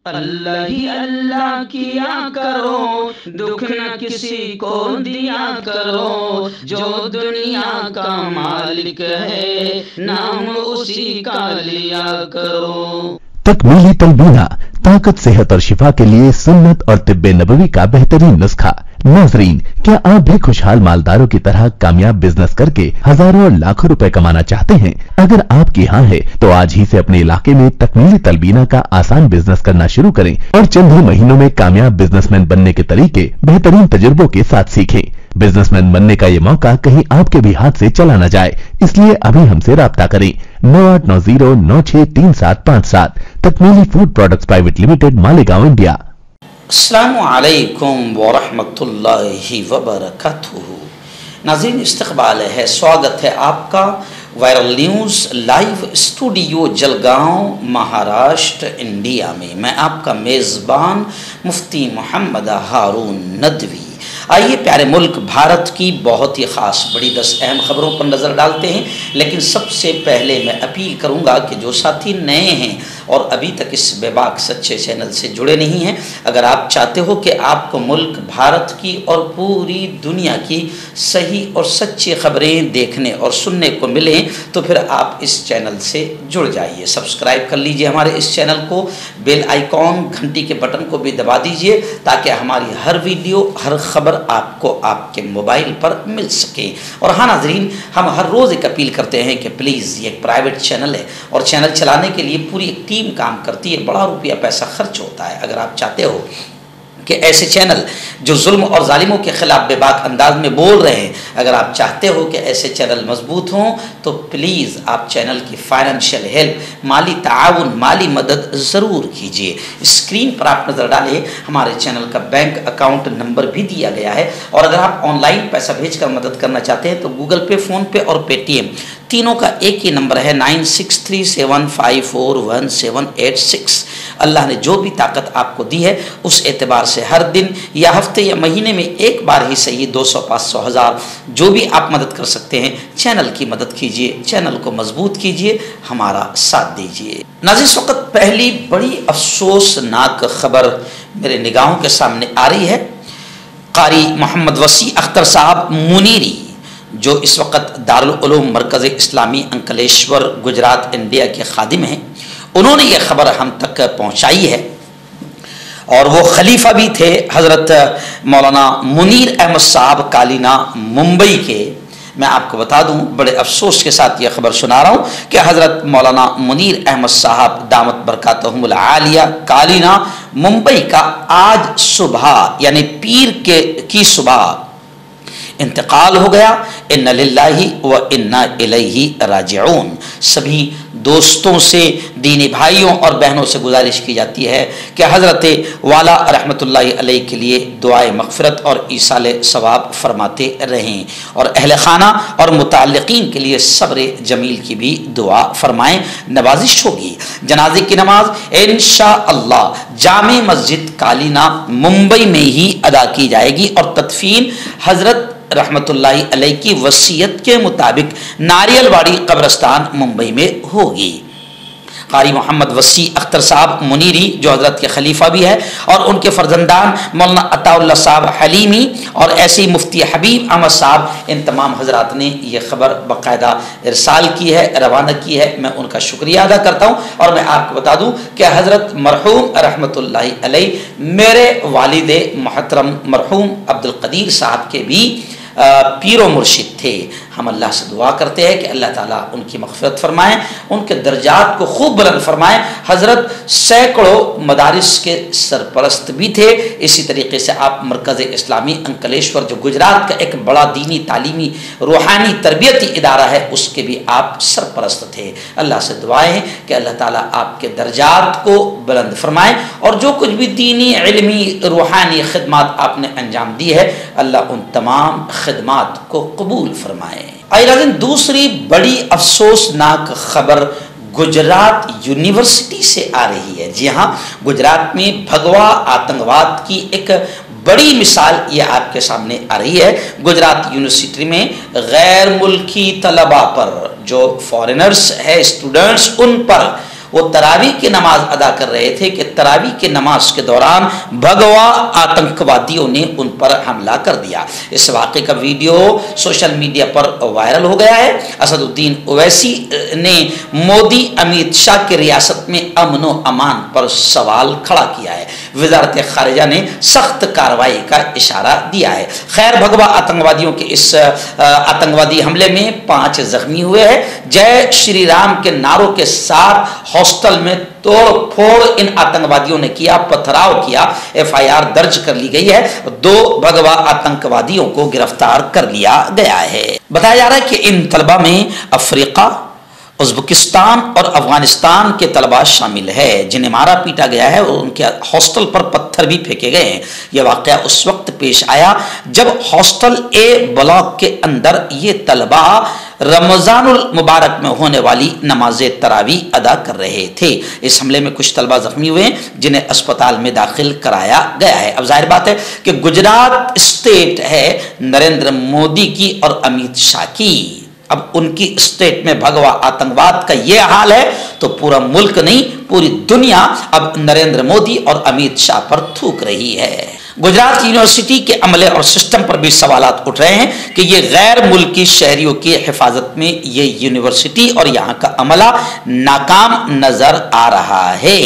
اللہ ہی اللہ کیا کرو، دکھ نہ کسی کو دیا کرو، جو دنیا کا مالک ہے نام اسی کا لیا کرو۔ تکمیلی تلبینہ طاقت، صحت اور شفا کے لیے سنت اور طب نبوی کا بہترین نسخہ۔ ناظرین، کیا آپ بھی خوشحال مالداروں کی طرح کامیاب بزنس کر کے ہزاروں اور لاکھوں روپے کمانا چاہتے ہیں؟ اگر آپ کی ہاں ہے تو آج ہی سے اپنے علاقے میں تکمیلی تلبینہ کا آسان بزنس کرنا شروع کریں اور چند ہی مہینوں میں کامیاب بزنس مین بننے کے طریقے بہترین تجربوں کے ساتھ سیکھیں۔ بزنس مین بننے کا یہ موقع کہیں آپ کے بھی ہاتھ سے چلا نہ جائے، اس لیے ابھی ہم سے رابطہ کریں۔ 9890963757 تکمیلی food products private limited, Malegaon, India. السلام علیکم ورحمۃ اللہ وبرکاتہ۔ ناظرین، استقبال ہے، سواگت ہے آپ کا viral news live studio Jalgaon, Maharashtra, India میں۔ میں آپ کا میزبان مفتی محمد ہارون ندوی۔ آئیے پیارے ملک بھارت کی بہت ہی خاص بڑی 10 اہم خبروں پر نظر ڈالتے ہیں، لیکن سب سے پہلے میں اپیل کروں گا کہ جو ساتھی نئے ہیں اور ابھی تک اس بے باک سچے چینل سے جڑے نہیں ہیں، اگر آپ چاہتے ہو کہ آپ کو ملک بھارت کی اور پوری دنیا کی صحیح اور سچی خبریں دیکھنے اور سننے کو ملیں تو پھر آپ اس چینل سے جڑ جائیے۔ سبسکرائب کر لیجئے ہمارے اس چینل کو، بیل آئیکن گھنٹی کے بٹن کو بھی دبا دیجئے تاکہ ہماری ہر ویڈیو، ہر خبر آپ کو آپ کے موبائل پر مل سکے۔ اور ہاں ناظرین، ہم ہر روز ایک اپیل کرتے ہیں کہ پلیز، یہ ایک پرائیویٹ چینل ہے اور چینل چلانے کے لیے پوری ایک ٹیم کام کرتی ہے، بڑا روپیہ پیسہ خرچ ہوتا ہے۔ اگر آپ چاہتے ہو کہ ایسے چینل جو ظلم اور ظالموں کے خلاف بے باک انداز میں بول رہے ہیں، اگر آپ چاہتے ہو کہ ایسے چینل مضبوط ہوں تو پلیز آپ چینل کی فائنینشیل ہیلپ، مالی تعاون، مالی مدد ضرور کیجیے۔ اسکرین پر آپ نظر ڈالیں، ہمارے چینل کا بینک اکاؤنٹ نمبر بھی دیا گیا ہے، اور اگر آپ آن لائن پیسہ بھیج کر مدد کرنا چاہتے ہیں تو گوگل پے، فون پے اور پے ٹی ایم تینوں کا ایک ہی نمبر ہے، 9637541786۔ اللہ نے جو بھی طاقت آپ کو دی ہے اس اعتبار سے ہر دن یا ہفتے یا مہینے میں ایک بار ہی صحیح 200، 500، 1000 جو بھی آپ مدد کر سکتے ہیں چینل کی مدد کیجیے، چینل کو مضبوط کیجیے، ہمارا ساتھ دیجیے۔ ناظرین، اس وقت پہلی بڑی افسوسناک خبر میرے نگاہوں کے سامنے آ رہی ہے۔ قاری محمد وسیع اختر صاحب منیری، جو اس وقت دارالعلوم مرکز اسلامی انکلیشور، گجرات، انڈیا کے خادم ہیں، انہوں نے یہ خبر ہم تک پہنچائی ہے، اور وہ خلیفہ بھی تھے حضرت مولانا منیر احمد صاحب کالینا، ممبئی کے۔ میں آپ کو بتا دوں، بڑے افسوس کے ساتھ یہ خبر سنا رہا ہوں کہ حضرت مولانا منیر احمد صاحب دامت برکاتہم العالیہ کالینا، ممبئی کا آج صبح یعنی پیر کی صبح انتقال ہو گیا۔ ان للہ و انا الیہ راجعون۔ سبھی دوستوں سے، دینی بھائیوں اور بہنوں سے گزارش کی جاتی ہے کہ حضرت والا رحمۃ اللہ علیہ کے لیے دعائے مغفرت اور ایصال ثواب فرماتے رہیں، اور اہل خانہ اور متعلقین کے لیے صبر جمیل کی بھی دعا فرمائیں۔ نوازش ہوگی، جنازے کی نماز انشاءاللہ جامع مسجد کالینا ممبئی میں ہی ادا کی جائے گی، اور تدفین حضرت رحمت اللہ علیہ کی وصیت کے مطابق ناریل واڑی قبرستان ممبئی میں ہوگی۔ قاری محمد وسیع اختر صاحب منیری، جو حضرت کے خلیفہ بھی ہے، اور ان کے فرزندان مولانا عطا اللہ صاحب حلیمی اور ایسے ہی مفتی حبیب احمد صاحب، ان تمام حضرات نے یہ خبر باقاعدہ ارسال کی ہے، روانہ کی ہے۔ میں ان کا شکریہ ادا کرتا ہوں، اور میں آپ کو بتا دوں کہ حضرت مرحوم رحمت اللہ علیہ میرے والد محترم مرحوم عبد القدیر صاحب کے بھی پیر و مرشد تھے۔ ہم اللہ سے دعا کرتے ہیں کہ اللہ تعالیٰ ان کی مغفرت فرمائیں، ان کے درجات کو خوب بلند فرمائیں۔ حضرت سینکڑوں مدارس کے سرپرست بھی تھے، اسی طریقے سے آپ مرکز اسلامی انکلیشور، جو گجرات کا ایک بڑا دینی، تعلیمی، روحانی، تربیتی ادارہ ہے، اس کے بھی آپ سرپرست تھے۔ اللہ سے دعائیں ہیں کہ اللہ تعالیٰ آپ کے درجات کو بلند فرمائیں، اور جو کچھ بھی دینی، علمی، روحانی خدمات آپ نے انجام دی ہے، اللہ ان تمام خدمات کو قبول فرمائے۔ ناظرین، دوسری بڑی افسوسناک خبر گجرات یونیورسٹی سے آ رہی ہے۔ جی ہاں، گجرات میں بھگوا آتنکواد کی ایک بڑی مثال یہ آپ کے سامنے آ رہی ہے۔ گجرات یونیورسٹی میں غیر ملکی طلباء پر، جو فارینرز ہے، اسٹوڈنٹس، ان پر وہ تراویح کی نماز ادا کر رہے تھے کہ तरावी के नमाज के दौरान भगवा आतंकवादियों ने उन पर हमला कर दिया। इस वाक़े का वीडियो सोशल मीडिया पर वायरल हो गया है। असदुद्दीन ओवैसी ने मोदी अमित शाह की रियासत में अमन व अमान पर सवाल खड़ा किया है। वजारत खारिजा ने सख्त कार्रवाई का इशारा दिया है। खैर, भगवा आतंकवादियों के इस आतंकवादी हमले में 5 जख्मी हुए हैं। जय श्री राम के नारों के साथ हॉस्टल में तोड़ फोड़ इन आतंकवादियों ने किया, पथराव किया। FIR दर्ज कर ली गई है। 2 भगवा आतंकवादियों को गिरफ्तार कर लिया गया है। बताया जा रहा है कि इन तलबा में अफ्रीका, उज़्बेकिस्तान और अफगानिस्तान के तलबा शामिल है जिन्हें मारा पीटा गया है और उनके हॉस्टल पर पत्थर भी फेंके गए हैं। यह वाक़या उस वक्त पेश आया जब हॉस्टल A ब्लॉक के अंदर ये तलबा रमज़ानुल मुबारक में होने वाली नमाज तरावी अदा कर रहे थे। इस हमले में कुछ तलबा जख्मी हुए जिन्हें अस्पताल में दाखिल कराया गया है। अब जाहिर बात है कि गुजरात स्टेट है नरेंद्र मोदी की और अमित शाह की। अब उनकी स्टेट में भगवा आतंकवाद का यह हाल है तो पूरा मुल्क नहीं, पूरी दुनिया अब नरेंद्र मोदी और अमित शाह पर थूक रही है। गुजरात यूनिवर्सिटी के अमले और सिस्टम पर भी सवालात उठ रहे हैं कि ये गैर मुल्की शहरियों की हिफाजत में ये यूनिवर्सिटी और यहाँ का अमला नाकाम नजर आ रहा है।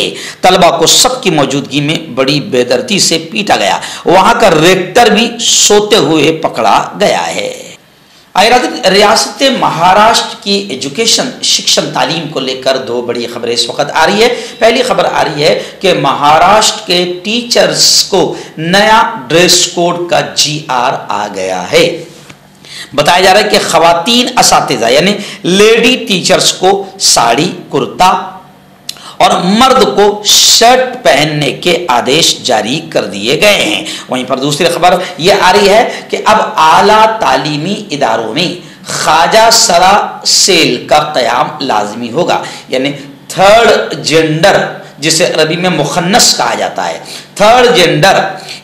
तलबा को सबकी मौजूदगी में बड़ी बेदर्दी से पीटा गया। वहाँ का रेक्टर भी सोते हुए पकड़ा गया है। रियासत महाराष्ट्र की एजुकेशन शिक्षण तालीम को लेकर 2 बड़ी खबरें इस वक्त आ रही है। पहली खबर आ रही है कि महाराष्ट्र के टीचर्स को नया ड्रेस कोड का GR आ गया है। बताया जा रहा है कि खवातीन असातिज़ा यानी लेडी टीचर्स को साड़ी, कुर्ता और मर्द को शर्ट पहनने के आदेश जारी कर दिए गए हैं। वहीं पर दूसरी खबर यह आ रही है कि अब आला तालीमी इदारों में ख्वाजा सरा सेल का क़याम लाजमी होगा। यानी थर्ड जेंडर, जिसे अरबी में मुखन्नस कहा जाता है, थर्ड जेंडर,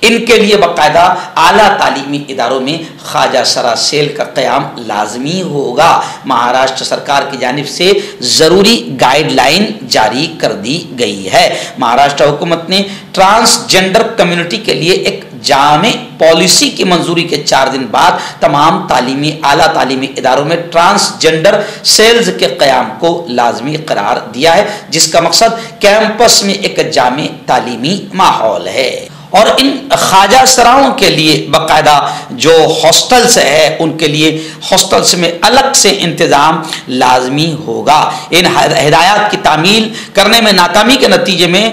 इनके लिए बाकायदा आला तालीमी इदारों में ख्वाजा सरा सेल का क़याम लाजमी होगा। महाराष्ट्र सरकार की जानिब से ज़रूरी गाइडलाइन जारी कर दी गई है। महाराष्ट्र हुकूमत ने ट्रांसजेंडर कम्युनिटी के लिए एक जामे पॉलिसी की मंजूरी के 4 दिन बाद तमाम तालीमी आला तालीमी इदारों में ट्रांसजेंडर सेल्स के क़याम को लाजमी करार दिया है, जिसका मकसद कैंपस में एक जामे तालीमी माहौल है। और इन ख्वाजा सराओं के लिए बाकायदा जो हॉस्टल्स है उनके लिए हॉस्टल्स में अलग से इंतज़ाम लाजमी होगा। इन हिदायत की तामील करने में नाकामी के नतीजे में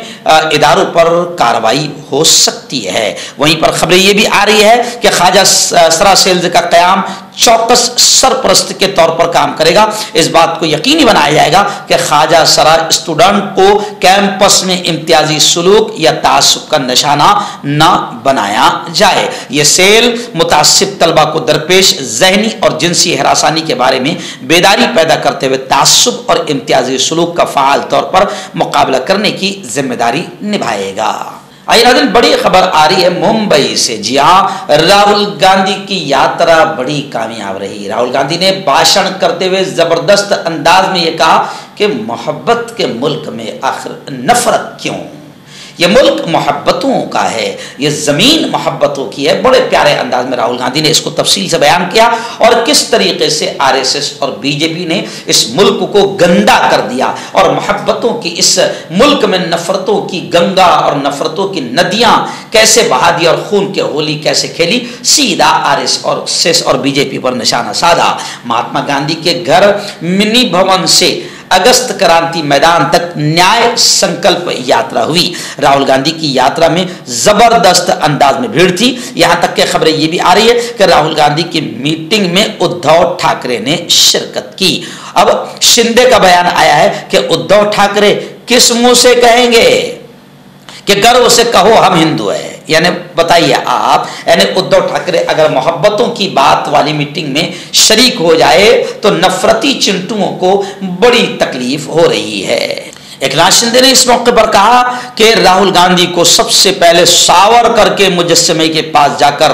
इदारों पर कार्रवाई हो सकती है। वहीं पर खबरें ये भी आ रही है कि ख्वाजा सरा सेल्स का क़याम चौकस सरपरस्त के तौर पर काम करेगा। इस बात को यकीनी बनाया जाएगा कि ख्वाजा सरा स्टूडेंट को कैंपस में इम्तियाजी सलूक या तासुब का निशाना न बनाया जाए। ये सेल मुतासिब तलबा को दरपेश जहनी और जिनसी हरासानी के बारे में बेदारी पैदा करते हुए तासुब और इम्तियाजी सलूक का फ़ाल तौर पर मुकाबला करने की जिम्मेदारी निभाएगा। आइए बड़ी खबर आ रही है मुंबई से। जी हाँ, राहुल गांधी की यात्रा बड़ी कामयाब रही। राहुल गांधी ने भाषण करते हुए जबरदस्त अंदाज में यह कहा कि मोहब्बत के मुल्क में आखिर नफरत क्यों? ये मुल्क मोहब्बतों का है, ये ज़मीन मोहब्बतों की है। बड़े प्यारे अंदाज में राहुल गांधी ने इसको तफसील से बयान किया और किस तरीके से RSS और BJP ने इस मुल्क को गंदा कर दिया और मोहब्बतों की इस मुल्क में नफरतों की गंगा और नफरतों की नदियाँ कैसे बहा दी और खून के होली कैसे खेली। सीधा RSS और BJP पर निशाना साधा। महात्मा गांधी के घर मिनी भवन से अगस्त क्रांति मैदान तक न्याय संकल्प यात्रा हुई। राहुल गांधी की यात्रा में जबरदस्त अंदाज में भीड़ थी। यहां तक के खबरें ये भी आ रही है कि राहुल गांधी की मीटिंग में उद्धव ठाकरे ने शिरकत की। अब शिंदे का बयान आया है कि उद्धव ठाकरे किस मुंह से कहेंगे कि गर्व से कहो हम हिंदू हैं। यानी बताइए आप, यानी उद्धव ठाकरे अगर मोहब्बतों की बात वाली मीटिंग में शरीक हो जाए तो नफरती चिंटुओं को बड़ी तकलीफ हो रही है। एकनाथ शिंदे ने इस मौके पर कहा कि राहुल गांधी को सबसे पहले सावरकर के मुजस्समे के पास जाकर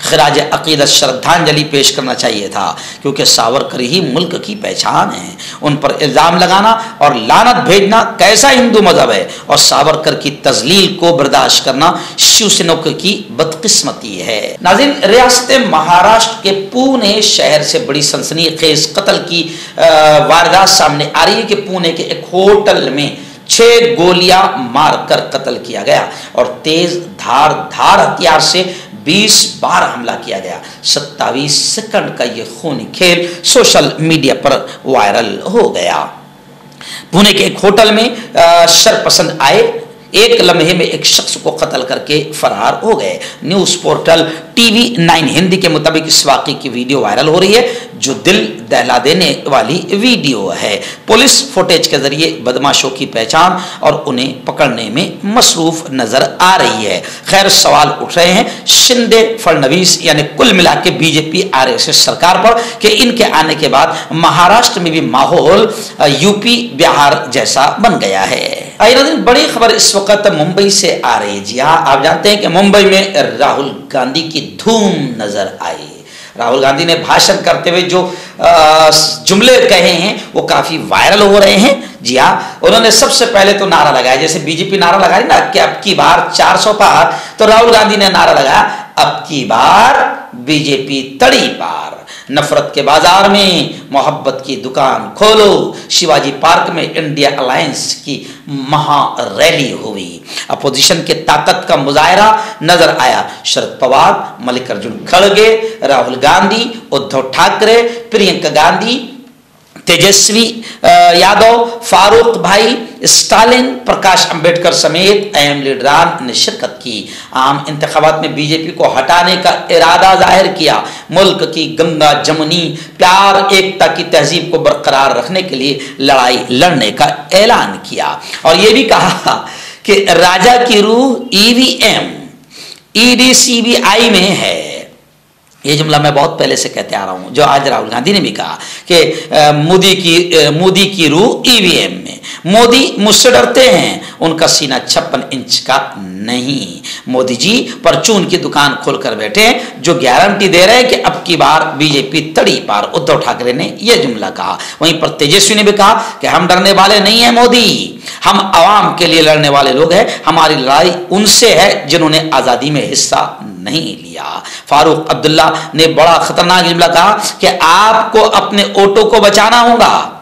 खराज अकीदत श्रद्धांजलि पेश करना चाहिए था, क्योंकि सावरकर ही मुल्क की पहचान है। उन पर इल्ज़ाम लगाना और लानत भेजना कैसा हिंदू मजहब है, और सावरकर की तजलील को बर्दाश्त करना शिवसेनों की बदकिस्मती है। नाज़रीन, रियासत महाराष्ट्र के पुणे शहर से बड़ी सनसनीखेज कत्ल की वारदात सामने आ रही है कि पुणे के एक होटल में 6 गोलियां मारकर कत्ल किया गया और तेज धार हथियार से 20 बार हमला किया गया। 27 सेकंड का यह खूनी खेल सोशल मीडिया पर वायरल हो गया। पुणे के एक होटल में शरपसंद आए एक लम्हे में एक शख्स को कत्ल करके फरार हो गए। न्यूज पोर्टल TV9 हिंदी के मुताबिक इस वाक़े की वीडियो वायरल हो रही है, जो दिल दहला देने वाली वीडियो है। पुलिस फुटेज के जरिए बदमाशों की पहचान और उन्हें पकड़ने में मसरूफ नजर आ रही है। खैर, सवाल उठ रहे हैं शिंदे फडणवीस यानी कुल मिला के बीजेपी RSS सरकार पर कि इनके आने के बाद महाराष्ट्र में भी माहौल यूपी बिहार जैसा बन गया है। बड़ी खबर इस वक्त मुंबई से आ रही है। जी हाँ, आप जानते हैं कि मुंबई में राहुल गांधी की धूम नजर आई। राहुल गांधी ने भाषण करते हुए जो जुमले कहे हैं वो काफी वायरल हो रहे हैं। जी हाँ, उन्होंने सबसे पहले तो नारा लगाया, जैसे बीजेपी नारा लगाई ना कि अब की बार 400 पार, तो राहुल गांधी ने नारा लगाया अब की बार बीजेपी तड़ी पार। नफरत के बाजार में मोहब्बत की दुकान खोलो। शिवाजी पार्क में इंडिया अलायंस की महा रैली हुई। अपोजिशन के ताकत का मुजाहरा नजर आया। शरद पवार, मल्लिकार्जुन खड़गे, राहुल गांधी, उद्धव ठाकरे, प्रियंका गांधी, तेजस्वी यादव, फारूक भाई, स्टालिन, प्रकाश अंबेडकर समेत अहम लीडरान ने शिरकत की। आम इंतखाबात में बीजेपी को हटाने का इरादा जाहिर किया। मुल्क की गंगा जमुनी प्यार एकता की तहजीब को बरकरार रखने के लिए लड़ाई लड़ने का ऐलान किया और ये भी कहा कि राजा की रूह EVM ED CBI में है। ये जुमला मैं बहुत पहले से कहते आ रहा हूँ, जो आज राहुल गांधी ने भी कहा कि मोदी की रूह EVM में। मोदी मुझसे डरते हैं, उनका सीना 56 इंच का नहीं। मोदी जी परचून की दुकान खोलकर बैठे हैं, जो गारंटी दे रहे हैं कि अब की बार बीजेपी तड़ी पार। उद्धव ठाकरे ने यह जुमला कहा। वहीं पर तेजस्वी ने भी कहा कि हम डरने वाले नहीं हैं मोदी, हम आवाम के लिए लड़ने वाले लोग हैं। हमारी लड़ाई उनसे है जिन्होंने आजादी में हिस्सा नहीं लिया। फारूक अब्दुल्ला ने बड़ा खतरनाक जुमला कहा कि आपको अपने ऑटो को बचाना होगा,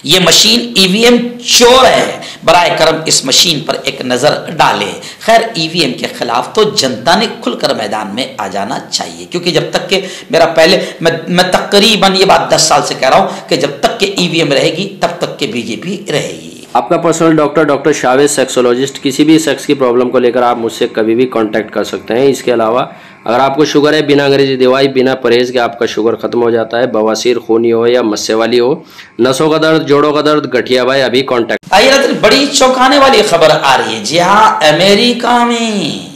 ये मशीन EVM चोर है, बराए करम इस मशीन पर एक नजर डालें। खैर, EVM के खिलाफ तो जनता ने खुलकर मैदान में आ जाना चाहिए, क्योंकि जब तक के मेरा पहले मैं तकरीबन ये बात 10 साल से कह रहा हूं कि जब तक के EVM रहेगी तब तक के बीजेपी रहेगी। आपका पर्सनल डॉक्टर शावेज सेक्सोलॉजिस्ट। किसी भी सेक्स की प्रॉब्लम को लेकर आप मुझसे कभी भी कांटेक्ट कर सकते हैं। इसके अलावा अगर आपको शुगर है, बिना अंग्रेजी दवाई बिना परहेज के आपका शुगर खत्म हो जाता है, बवासीर, खूनी हो या मस्से वाली हो, नसों का दर्द, जोड़ों का दर्द, गठिया भाई, अभी कांटेक्ट। आइए, बड़ी चौंकाने वाली खबर आ रही है। जी हाँ, अमेरिका में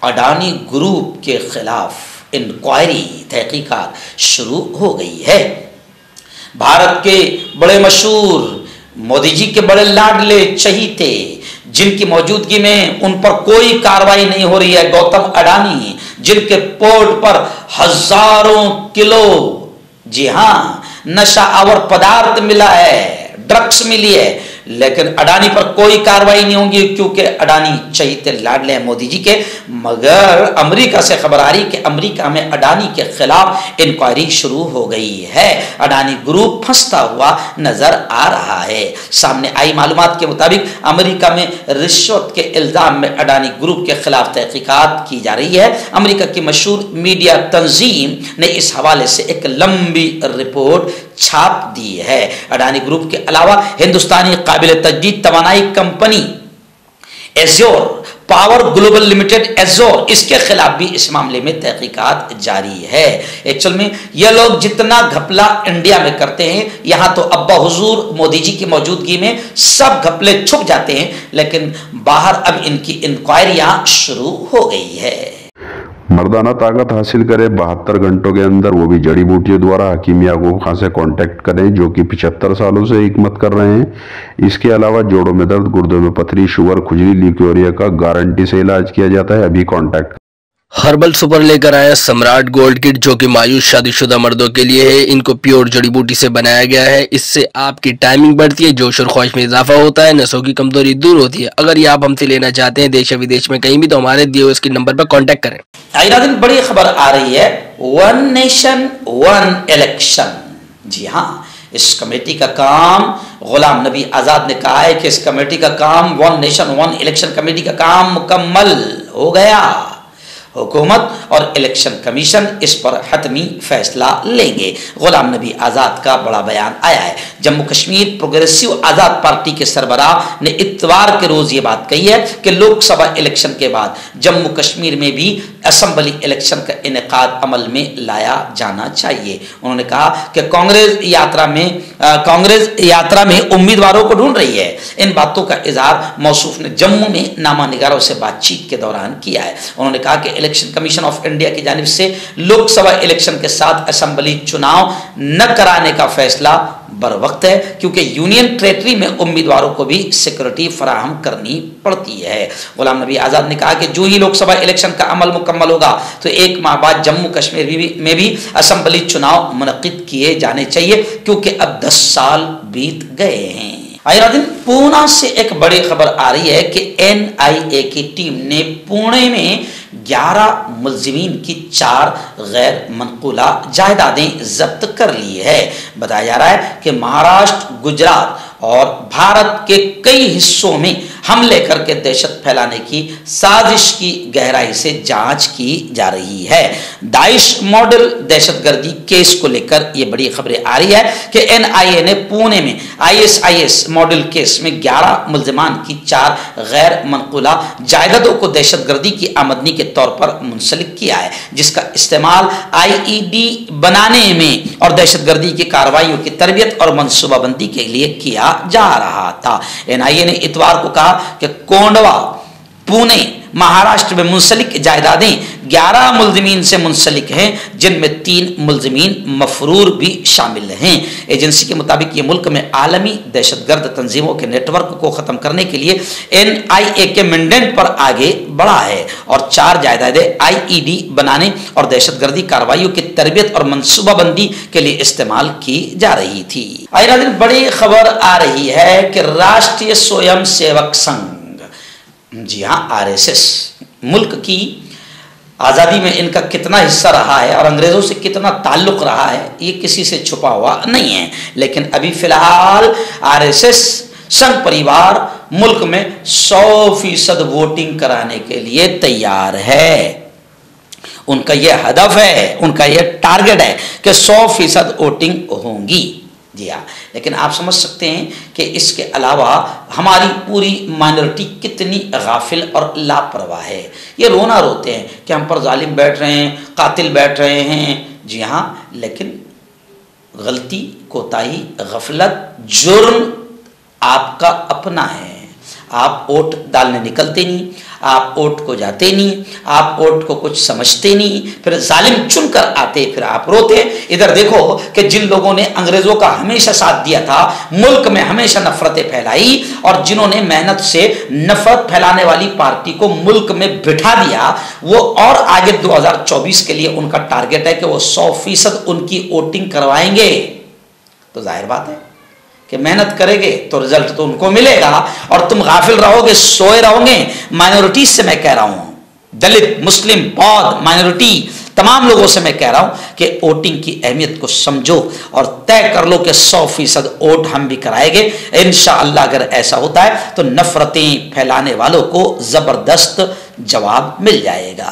अडानी ग्रुप के खिलाफ इंक्वायरी तहकीकात शुरू हो गई है। भारत के बड़े मशहूर मोदी जी के बड़े लाडले चहीते, जिनकी मौजूदगी में उन पर कोई कार्रवाई नहीं हो रही है, गौतम अडानी, जिनके पोर्ट पर हजारों किलो, जी हाँ, नशा आवर पदार्थ मिला है, ड्रग्स मिली है, लेकिन अडानी पर कोई कार्रवाई नहीं होगी क्योंकि अडानी चहीते लाडले हैं मोदी जी के। मगर अमेरिका से खबर आ रही कि अमेरिका में अडानी के खिलाफ इंक्वायरी शुरू हो गई है। अडानी ग्रुप फंसता हुआ नजर आ रहा है। सामने आई मालूमात के मुताबिक अमेरिका में रिश्वत के इल्जाम में अडानी ग्रुप के खिलाफ तहकीकात की जा रही है। अमेरिका की मशहूर मीडिया तंजीम ने इस हवाले से एक लंबी रिपोर्ट छाप दी है। अडानी ग्रुप के अलावा हिंदुस्तानी काबिल तजदीद तवानाई कंपनी एज़ोर पावर ग्लोबल लिमिटेड एज़ोर, इसके खिलाफ भी इस मामले में तहकीकात जारी है। एक्चुअल में ये लोग जितना घपला इंडिया में करते हैं, यहाँ तो अब्बा हुजूर मोदी जी की मौजूदगी में सब घपले छुप जाते हैं, लेकिन बाहर अब इनकी इंक्वायरियां शुरू हो गई है। मर्दाना ताकत हासिल करें 72 घंटों के अंदर, वो भी जड़ी बूटियों द्वारा। हकीम याकूब खान से कांटेक्ट करें, जो कि 75 सालों से हिकमत कर रहे हैं। इसके अलावा जोड़ों में दर्द, गुर्दों में पथरी, शुगर, खुजली, ल्यूकेरिया का गारंटी से इलाज किया जाता है। अभी कांटेक्ट हर्बल सुपर लेकर आया सम्राट गोल्ड किट, जो कि मायूस शादीशुदा मर्दों के लिए है। इनको प्योर जड़ी बूटी से बनाया गया है। इससे आपकी टाइमिंग बढ़ती है, जोश और ख्वाहिश में इजाफा होता है, नसों की कमजोरी दूर होती है। अगर ये आप हमसे लेना चाहते हैं देश या विदेश में कहीं भी, तो हमारे दिए हुए इसके नंबर पर कॉन्टेक्ट करें। नाज़रीन, बड़ी खबर आ रही है, वन नेशन वन इलेक्शन। जी हाँ, इस कमेटी का काम, गुलाम नबी आज़ाद ने कहा है कि इस कमेटी का काम, one nation one election committee का काम मुकम्मल हो गया। हुकूमत और इलेक्शन कमीशन इस पर हतमी फैसला लेंगे। गुलाम नबी आज़ाद का बड़ा बयान आया है। जम्मू कश्मीर प्रोग्रेसिव आज़ाद पार्टी के सरबराह ने इतवार के रोज ये बात कही है कि लोकसभा इलेक्शन के बाद जम्मू कश्मीर में भी असेंबली इलेक्शन का इनेकाद अमल में लाया जाना चाहिए। उन्होंने कहा कि कांग्रेस यात्रा में उम्मीदवारों को ढूंढ रही है। इन बातों का इजहार मौसूफ ने जम्मू में नामानिगारों से बातचीत के दौरान किया है। उन्होंने कहा कि इलेक्शन कमीशन ऑफ इंडिया की जानिब से लोकसभा इलेक्शन के साथ असेंबली चुनाव न कराने का फैसला बर वक्त है, क्योंकि यूनियन टेरिटरी में उम्मीदवारों को भी सिक्योरिटी फराहम करनी पड़ती है। गुलाम नबी आज़ाद ने कहा कि जो ही लोकसभा इलेक्शन का अमल मुकम्मल होगा तो 1 माह बाद जम्मू कश्मीर में भी असेंबली चुनाव मुनक्किद किए जाने चाहिए, क्योंकि अब 10 साल बीत गए हैं। नाज़रीन, पूना से एक बड़ी खबर आ रही है कि NIA की टीम ने पुणे में 11 मुलजिमीन की 4 गैर मनकूला जायदादें जब्त कर ली है। बताया जा रहा है कि महाराष्ट्र, गुजरात और भारत के कई हिस्सों में हमले करके दहशत फैलाने की साजिश की गहराई से जांच की जा रही है। दाइश मॉडल दहशतगर्दी केस को लेकर ये बड़ी खबरें आ रही है कि NIA ने पुणे में ISIS मॉडल केस में 11 मुलजिमान की 4 गैर मनकूला जायदादों को दहशतगर्दी की आमदनी के तौर पर मुंसलिक किया है, जिसका इस्तेमाल IED बनाने में और दहशतगर्दी की कार्रवाइयों की तरबियत और मनसूबाबंदी के लिए किया जा रहा था। NIA ने इतवार को कहा कि कोंडवा, पुणे, महाराष्ट्र में मुंसलिक जायदादें 11 मुलजिमीन से मुंसलिक हैं, जिनमें 3 मुलजिमीन मफरूर भी शामिल हैं। एजेंसी के मुताबिक ये मुल्क में आलमी दहशतगर्द तंजीमों के नेटवर्क को ख़त्म करने के लिए NIA के मैंडेट पर आगे बढ़ा है और 4 जायदादें IED बनाने और दहशतगर्दी कार्रवाइयों की तरबियत और मनसूबाबंदी के लिए इस्तेमाल की जा रही थी। नाज़रीन, बड़ी खबर आ रही है कि राष्ट्रीय स्वयं सेवक संघ, जी हाँ RSS, मुल्क की आज़ादी में इनका कितना हिस्सा रहा है और अंग्रेज़ों से कितना ताल्लुक़ रहा है, ये किसी से छुपा हुआ नहीं है। लेकिन अभी फ़िलहाल RSS संघ परिवार मुल्क में 100% वोटिंग कराने के लिए तैयार है। उनका यह हदफ है, उनका यह टारगेट है कि 100% वोटिंग होंगी। जी हाँ, लेकिन आप समझ सकते हैं कि इसके अलावा हमारी पूरी माइनॉरिटी कितनी गाफिल और लापरवाह है। ये रोना रोते हैं कि हम पर जालिम बैठ रहे हैं, कातिल बैठ रहे हैं। जी हाँ, लेकिन गलती, कोताही, गफलत, जुर्म आपका अपना है। आप वोट डालने निकलते नहीं, आप वोट को जाते नहीं, आप वोट को कुछ समझते नहीं, फिर जालिम चुनकर आते, फिर आप रोते। इधर देखो कि जिन लोगों ने अंग्रेजों का हमेशा साथ दिया था, मुल्क में हमेशा नफरतें फैलाई, और जिन्होंने मेहनत से नफरत फैलाने वाली पार्टी को मुल्क में बिठा दिया, वो और आगे 2024 के लिए उनका टारगेट है कि वो 100% उनकी वोटिंग करवाएंगे। तो जाहिर बात है कि मेहनत करेंगे तो रिजल्ट तो उनको मिलेगा, और तुम गाफिल रहोगे, सोए रहोगे। माइनॉरिटीज से मैं कह रहा हूं, दलित, मुस्लिम, बौद्ध, माइनॉरिटी, तमाम लोगों से मैं कह रहा हूं कि वोटिंग की अहमियत को समझो और तय कर लो कि 100% वोट हम भी कराएंगे इंशाअल्लाह। अगर ऐसा होता है तो नफरतें फैलाने वालों को जबरदस्त जवाब मिल जाएगा।